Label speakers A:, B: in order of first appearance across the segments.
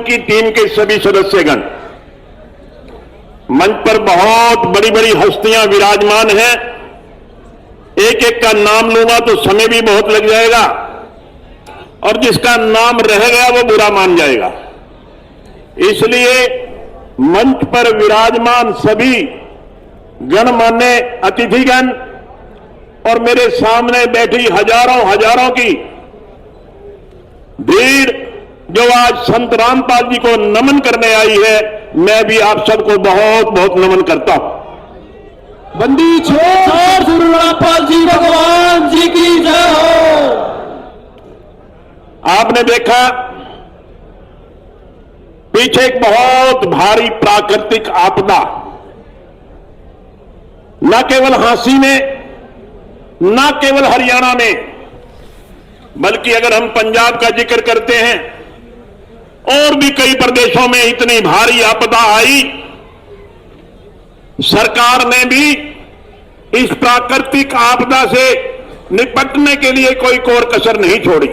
A: की टीम के सभी सदस्यगण, मंच पर बहुत बड़ी बड़ी हस्तियां विराजमान हैं। एक एक का नाम लूंगा तो समय भी बहुत लग जाएगा और जिसका नाम रह गया वो बुरा मान जाएगा। इसलिए मंच पर विराजमान सभी गणमान्य अतिथिगण और मेरे सामने बैठी हजारों हजारों की भीड़ जो आज संत रामपाल जी को नमन करने आई है, मैं भी आप सबको बहुत बहुत नमन करता हूं।
B: बंदी छोड़ गुरु रामपाल जी भगवान जी की जय हो।
A: आपने देखा पीछे एक बहुत भारी प्राकृतिक आपदा, न केवल हांसी में, न केवल हरियाणा में, बल्कि अगर हम पंजाब का जिक्र करते हैं और भी कई प्रदेशों में इतनी भारी आपदा आई। सरकार ने भी इस प्राकृतिक आपदा से निपटने के लिए कोई कोर कसर नहीं छोड़ी।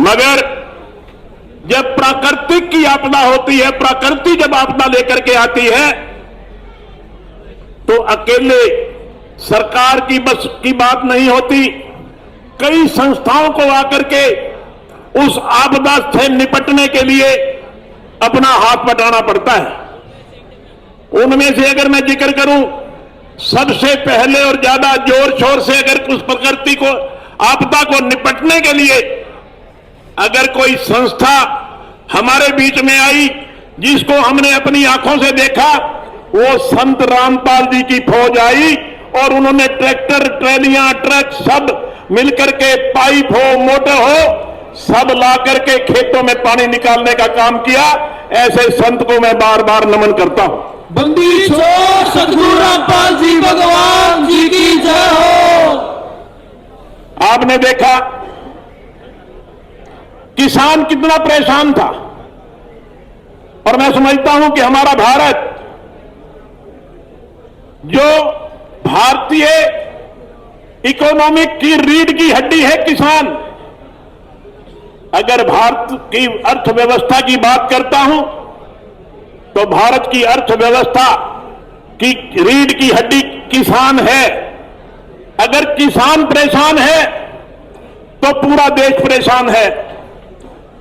A: मगर जब प्राकृतिक की आपदा होती है, प्रकृति जब आपदा लेकर के आती है, तो अकेले सरकार की बस की बात नहीं होती। कई संस्थाओं को आकर के उस आपदा से निपटने के लिए अपना हाथ बटाना पड़ता है। उनमें से अगर मैं जिक्र करूं, सबसे पहले और ज्यादा जोर शोर से अगर उस प्रकृति को आपदा को निपटने के लिए अगर कोई संस्था हमारे बीच में आई, जिसको हमने अपनी आंखों से देखा, वो संत रामपाल जी की फौज आई और उन्होंने ट्रैक्टर, ट्रैलियां, ट्रक सब मिलकर के पाइप हो, मोटर हो, सब ला करके खेतों में पानी निकालने का काम किया। ऐसे संत को मैं बार बार नमन करता हूं।
B: बंदी छोड़ सतगुरु रामपाल जी भगवान जी की जय हो।
A: आपने देखा किसान कितना परेशान था, और मैं समझता हूं कि हमारा भारत, जो भारतीय इकोनॉमिक की रीढ़ की हड्डी है किसान, अगर भारत की अर्थव्यवस्था की बात करता हूं तो भारत की अर्थव्यवस्था की रीढ़ की हड्डी किसान है। अगर किसान परेशान है तो पूरा देश परेशान है।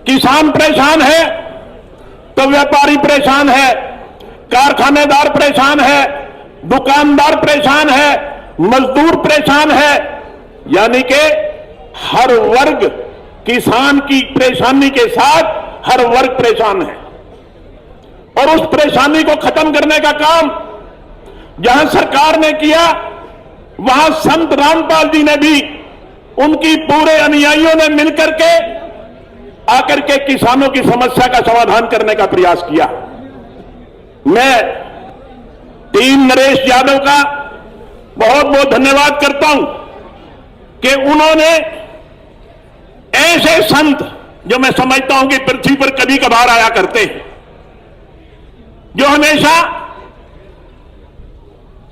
A: किसान परेशान है तो व्यापारी परेशान है, कारखानेदार परेशान है, दुकानदार परेशान है, मजदूर परेशान है। यानी कि हर वर्ग किसान की परेशानी के साथ हर वर्ग परेशान है। और उस परेशानी को खत्म करने का काम जहां सरकार ने किया, वहां संत रामपाल जी ने भी, उनकी पूरे अनुयायियों ने मिलकर के आकर के किसानों की समस्या का समाधान करने का प्रयास किया। मैं टीम नरेश यादव का बहुत बहुत धन्यवाद करता हूं कि उन्होंने ऐसे संत, जो मैं समझता हूं कि पृथ्वी पर कभी कभार आया करते हैं, जो हमेशा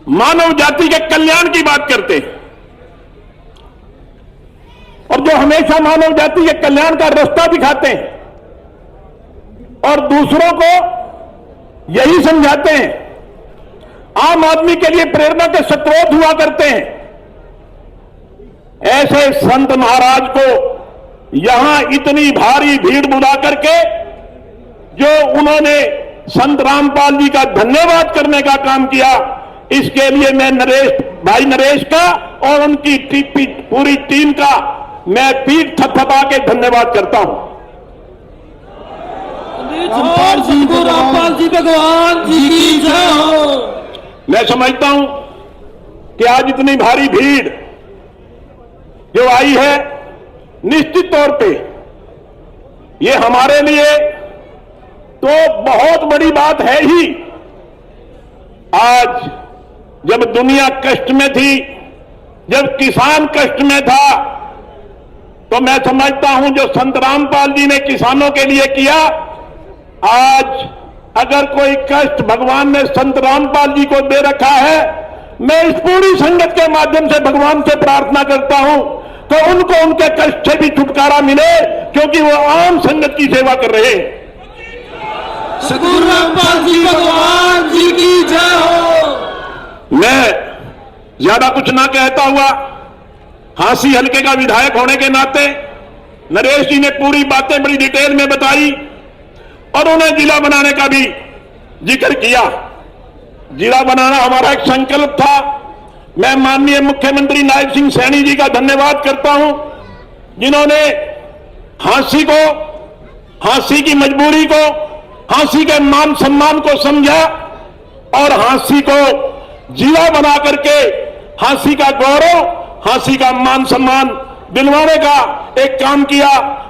A: मानव जाति के कल्याण की बात करते हैं और जो हमेशा मानव जाति के कल्याण का रास्ता दिखाते हैं और दूसरों को यही समझाते हैं, आम आदमी के लिए प्रेरणा के स्रोत हुआ करते हैं। ऐसे संत महाराज को यहां इतनी भारी भीड़ बुला करके जो उन्होंने संत रामपाल जी का धन्यवाद करने का काम किया, इसके लिए मैं भाई नरेश का और उनकी पूरी टीम का मैं पीठ थपथपा के धन्यवाद करता हूं।
B: रामपाल जी भगवान जी की जय हो।
A: मैं समझता हूं कि आज इतनी भारी भीड़ जो आई है, निश्चित तौर पे ये हमारे लिए तो बहुत बड़ी बात है ही। आज जब दुनिया कष्ट में थी, जब किसान कष्ट में था, तो मैं समझता हूं जो संत रामपाल जी ने किसानों के लिए किया, आज अगर कोई कष्ट भगवान ने संत रामपाल जी को दे रखा है, मैं इस पूरी संगत के माध्यम से भगवान से प्रार्थना करता हूं तो उनको उनके कष्ट से भी छुटकारा मिले, क्योंकि वो आम संगत की सेवा कर रहे हैं।
B: सदगुरु रामपाल जी भगवान जी की जय हो।
A: मैं ज्यादा कुछ ना कहता हुआ हांसी हलके का विधायक होने के नाते नरेश जी ने पूरी बातें बड़ी डिटेल में बताई और उन्हें जिला बनाने का भी जिक्र किया। जिला बनाना हमारा एक संकल्प था। मैं माननीय मुख्यमंत्री नायब सिंह सैनी जी का धन्यवाद करता हूं, जिन्होंने हांसी को, हांसी की मजबूरी को, हांसी के मान सम्मान को समझा और हांसी को जिला बना करके हांसी का गौरव, हांसी का मान सम्मान दिलवाने का एक काम किया।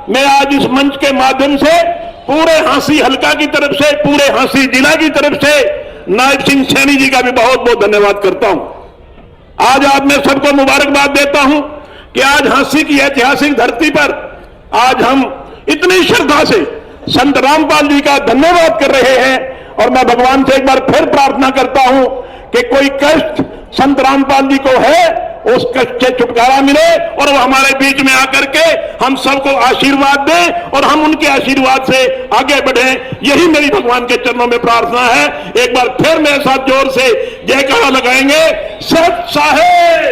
A: मैं आज इस मंच के माध्यम से पूरे हांसी हलका की तरफ से, पूरे हांसी जिला की तरफ से नायब सिंह सैनी जी का भी बहुत बहुत धन्यवाद करता हूं। आज मैं सबको मुबारकबाद देता हूं कि आज हांसी की ऐतिहासिक धरती पर आज हम इतनी श्रद्धा से संत रामपाल जी का धन्यवाद कर रहे हैं। और मैं भगवान से एक बार फिर प्रार्थना करता हूं कि कोई कष्ट संत रामपाल जी को है, उस कष्ट से छुटकारा मिले और वो हमारे बीच में आकर के हम सबको आशीर्वाद दें और हम उनके आशीर्वाद से आगे बढ़े। यही मेरी भगवान के चरणों में प्रार्थना है। एक बार फिर मेरे साथ जोर से जयकारा लगाएंगे, सत साहेब